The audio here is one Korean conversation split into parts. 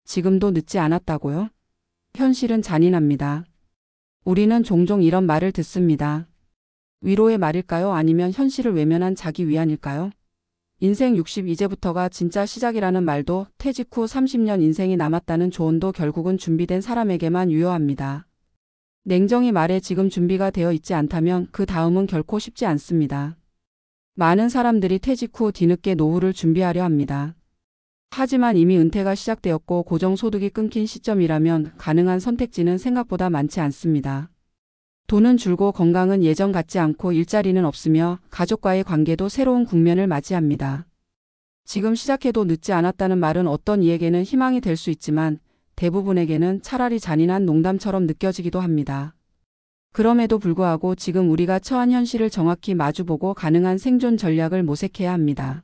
지금도 늦지 않았다고요? 현실은 잔인합니다. 우리는 종종 이런 말을 듣습니다. 위로의 말일까요? 아니면 현실을 외면한 자기 위안일까요? 인생 60 이제부터가 진짜 시작이라는 말도, 퇴직 후 30년 인생이 남았다는 조언도 결국은 준비된 사람에게만 유효합니다. 냉정히 말해 지금 준비가 되어 있지 않다면 그 다음은 결코 쉽지 않습니다. 많은 사람들이 퇴직 후 뒤늦게 노후를 준비하려 합니다. 하지만 이미 은퇴가 시작되었고 고정소득이 끊긴 시점이라면 가능한 선택지는 생각보다 많지 않습니다. 돈은 줄고 건강은 예전 같지 않고 일자리는 없으며 가족과의 관계도 새로운 국면을 맞이합니다. 지금 시작해도 늦지 않았다는 말은 어떤 이에게는 희망이 될 수 있지만 대부분에게는 차라리 잔인한 농담처럼 느껴지기도 합니다. 그럼에도 불구하고 지금 우리가 처한 현실을 정확히 마주보고 가능한 생존 전략을 모색해야 합니다.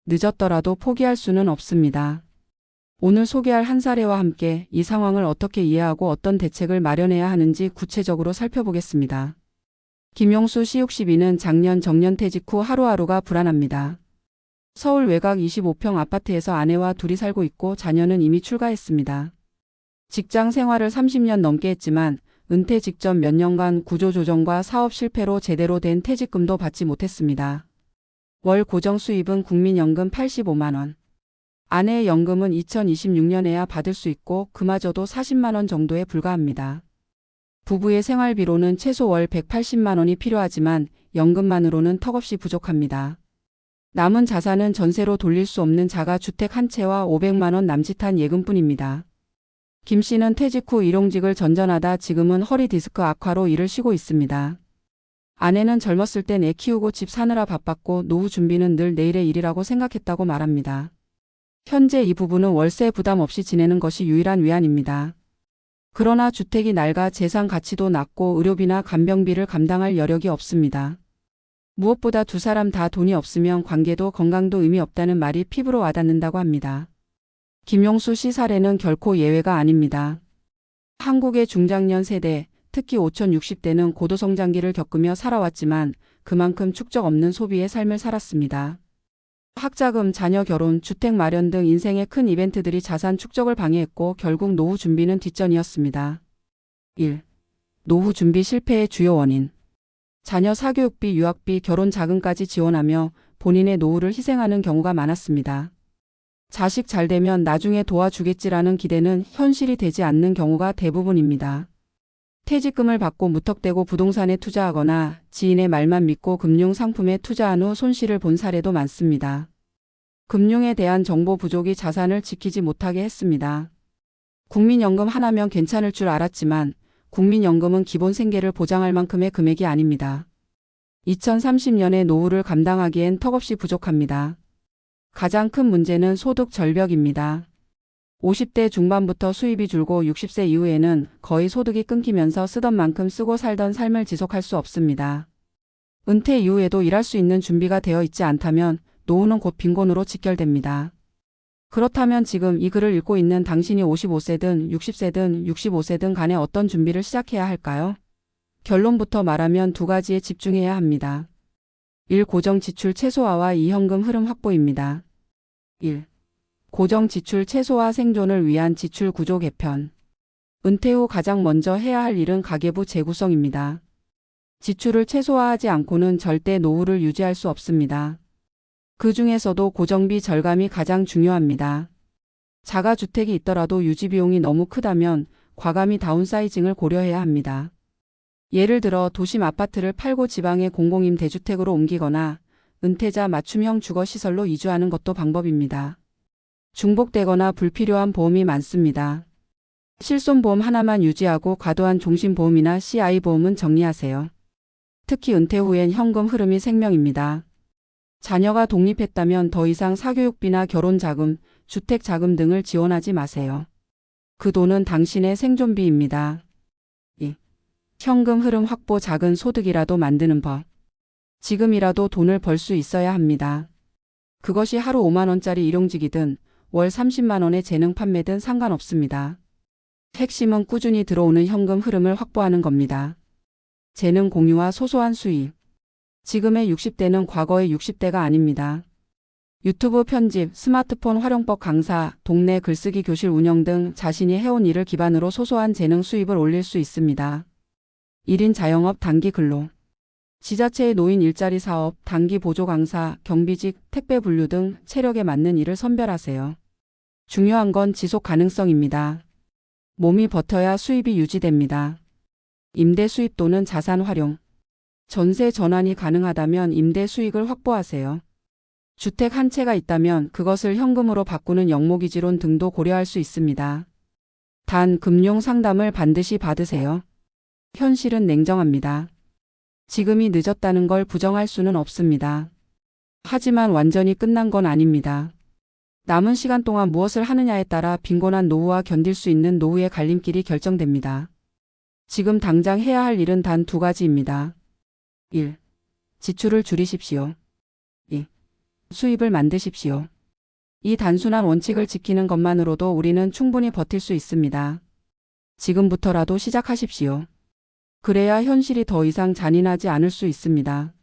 늦었더라도 포기할 수는 없습니다. 오늘 소개할 한 사례와 함께 이 상황을 어떻게 이해하고 어떤 대책을 마련해야 하는지 구체적으로 살펴보겠습니다. 김용수 씨 62는 작년 정년퇴직 후 하루하루가 불안합니다. 서울 외곽 25평 아파트에서 아내와 둘이 살고 있고 자녀는 이미 출가했습니다. 직장 생활을 30년 넘게 했지만 은퇴 직전 몇 년간 구조조정과 사업 실패로 제대로 된 퇴직금도 받지 못했습니다. 월 고정 수입은 국민연금 85만 원. 아내의 연금은 2026년에야 받을 수 있고 그마저도 40만 원 정도에 불과합니다. 부부의 생활비로는 최소 월 180만 원이 필요하지만 연금만으로는 턱없이 부족합니다. 남은 자산은 전세로 돌릴 수 없는 자가주택 한 채와 500만 원 남짓한 예금뿐입니다. 김 씨는 퇴직 후 일용직을 전전하다 지금은 허리 디스크 악화로 일을 쉬고 있습니다. 아내는 젊었을 땐 애 키우고 집 사느라 바빴고 노후 준비는 늘 내일의 일이라고 생각했다고 말합니다. 현재 이 부부는 월세 부담 없이 지내는 것이 유일한 위안입니다. 그러나 주택이 낡아 재산 가치도 낮고 의료비나 간병비를 감당할 여력이 없습니다. 무엇보다 두 사람 다 돈이 없으면 관계도 건강도 의미 없다는 말이 피부로 와닿는다고 합니다. 김용수 씨 사례는 결코 예외가 아닙니다. 한국의 중장년 세대, 특히 5060대는 고도성장기를 겪으며 살아왔지만 그만큼 축적 없는 소비의 삶을 살았습니다. 학자금, 자녀 결혼, 주택 마련 등 인생의 큰 이벤트들이 자산 축적을 방해했고 결국 노후 준비는 뒷전이었습니다. 1. 노후 준비 실패의 주요 원인. 자녀 사교육비, 유학비, 결혼 자금까지 지원하며 본인의 노후를 희생하는 경우가 많았습니다. 자식 잘 되면 나중에 도와주겠지라는 기대는 현실이 되지 않는 경우가 대부분입니다. 퇴직금을 받고 무턱대고 부동산에 투자하거나 지인의 말만 믿고 금융상품에 투자한 후 손실을 본 사례도 많습니다. 금융에 대한 정보 부족이 자산을 지키지 못하게 했습니다. 국민연금 하나면 괜찮을 줄 알았지만 국민연금은 기본 생계를 보장할 만큼의 금액이 아닙니다. 2030년에 노후를 감당하기엔 턱없이 부족합니다. 가장 큰 문제는 소득 절벽입니다. 50대 중반부터 수입이 줄고 60세 이후에는 거의 소득이 끊기면서 쓰던 만큼 쓰고 살던 삶을 지속할 수 없습니다. 은퇴 이후에도 일할 수 있는 준비가 되어 있지 않다면 노후는 곧 빈곤으로 직결됩니다. 그렇다면 지금 이 글을 읽고 있는 당신이 55세든 60세든 65세든 간에 어떤 준비를 시작해야 할까요? 결론부터 말하면 두 가지에 집중해야 합니다. 1. 고정 지출 최소화와 2. 현금 흐름 확보입니다. 1. 고정 지출 최소화, 생존을 위한 지출 구조 개편. 은퇴 후 가장 먼저 해야 할 일은 가계부 재구성입니다. 지출을 최소화하지 않고는 절대 노후를 유지할 수 없습니다. 그 중에서도 고정비 절감이 가장 중요합니다. 자가주택이 있더라도 유지비용이 너무 크다면 과감히 다운사이징을 고려해야 합니다. 예를 들어 도심 아파트를 팔고 지방의 공공임 대주택으로 옮기거나 은퇴자 맞춤형 주거시설로 이주하는 것도 방법입니다. 중복되거나 불필요한 보험이 많습니다. 실손보험 하나만 유지하고 과도한 종신보험이나 CI보험은 정리하세요. 특히 은퇴 후엔 현금 흐름이 생명입니다. 자녀가 독립했다면 더 이상 사교육비나 결혼자금, 주택자금 등을 지원하지 마세요. 그 돈은 당신의 생존비입니다. 2. 현금 흐름 확보, 작은 소득이라도 만드는 법. 지금이라도 돈을 벌 수 있어야 합니다. 그것이 하루 5만 원짜리 일용직이든 월 30만 원의 재능 판매든 상관없습니다. 핵심은 꾸준히 들어오는 현금 흐름을 확보하는 겁니다. 재능 공유와 소소한 수입. 지금의 60대는 과거의 60대가 아닙니다. 유튜브 편집, 스마트폰 활용법 강사, 동네 글쓰기 교실 운영 등 자신이 해온 일을 기반으로 소소한 재능 수입을 올릴 수 있습니다. 1인 자영업 단기 근로. 지자체의 노인 일자리 사업, 단기 보조 강사, 경비직, 택배 분류 등 체력에 맞는 일을 선별하세요. 중요한 건 지속 가능성입니다. 몸이 버텨야 수입이 유지됩니다. 임대 수입 또는 자산 활용. 전세 전환이 가능하다면 임대 수익을 확보하세요. 주택 한 채가 있다면 그것을 현금으로 바꾸는 영목이지론 등도 고려할 수 있습니다. 단 금융 상담을 반드시 받으세요. 현실은 냉정합니다. 지금이 늦었다는 걸 부정할 수는 없습니다. 하지만 완전히 끝난 건 아닙니다. 남은 시간 동안 무엇을 하느냐에 따라 빈곤한 노후와 견딜 수 있는 노후의 갈림길이 결정됩니다. 지금 당장 해야 할 일은 단 2가지입니다. 1. 지출을 줄이십시오. 2. 수입을 만드십시오. 이 단순한 원칙을 지키는 것만으로도 우리는 충분히 버틸 수 있습니다. 지금부터라도 시작하십시오. 그래야 현실이 더 이상 잔인하지 않을 수 있습니다.